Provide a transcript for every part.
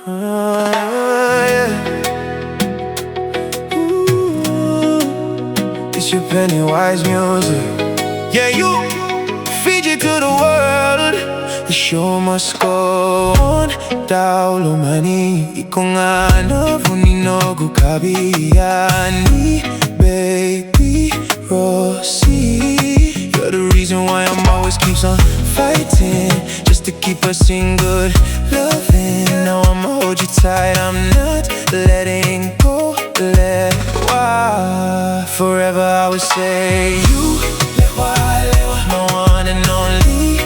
Yeah. It's your PENIWISE music. Yeah, you Fiji to the world. The show must go on. Daulo mani iko nga navuni nogu kabiyani. Baby Rosie, you're the reason why I'm always keeps on fighting, just to keep us in good loving. Now I'ma hold you tight, I'm not letting go. Forever I would say you, my one and only.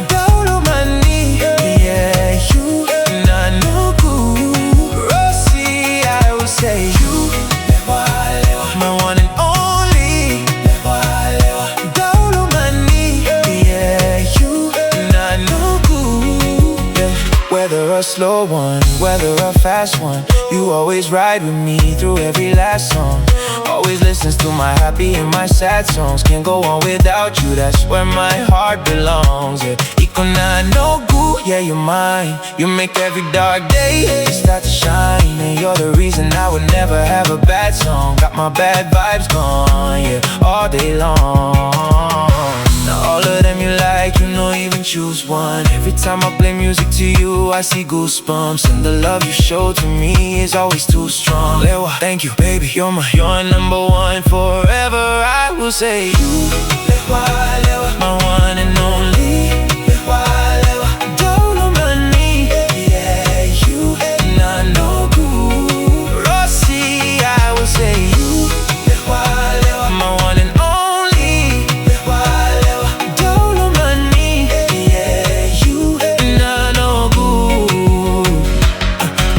Daulo mani, yeah, you, na NOQU. Rosie, I would say you, my one and only. Daulo mani, yeah, you, na NOQU. Yeah. Whether a slow one, whether a fast one, you always ride with me through every last song. Always listens to my happy and my sad songs. Can't go on without you, that's where my heart belongs. Yeah, iko na NOQU, yeah, you're mine. You make every dark day start to shine, and you're the reason I would never have a bad song. Got my bad vibes gone, yeah, all day long. Now all of them you like, you don't even choose one. Every time I play music to you, I see goosebumps. And the love you show to me is always too strong. Lewa, thank you, baby, you're number one. Forever I will say you, my one and only. Daulo mani, yeah, you, na NOQU. Rosie, I will say you, my one and only. Daulo mani, yeah, you, na NOQU.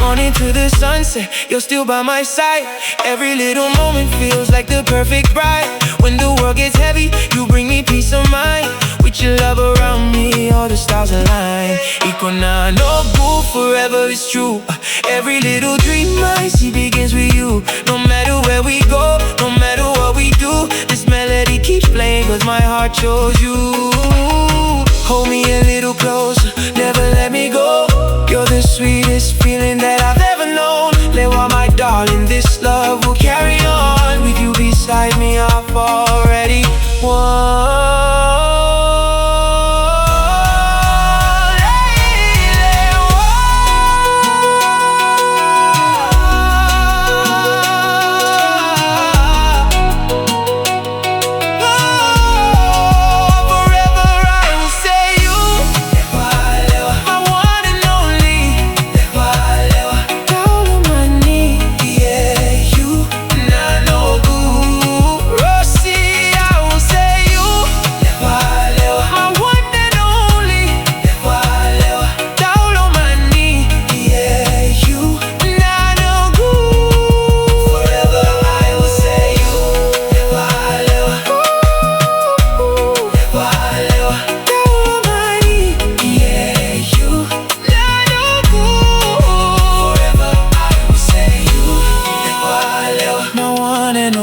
Morning to the sunset, you're still by my side. Every little moment feels like the perfect bride. When the world gets heavy, you bring me peace of mind. With your love around me, all the stars align. Iko na NOQU, forever is true. Every little dream I see begins with you. No matter where we go, no matter what we do, this melody keeps playing cause my heart chose you. Hold me a little closer, never let me go. You're the sweetest feeling that I've ever known. Lewa, my darling, this love will carry on. With you beside me, I've already won. And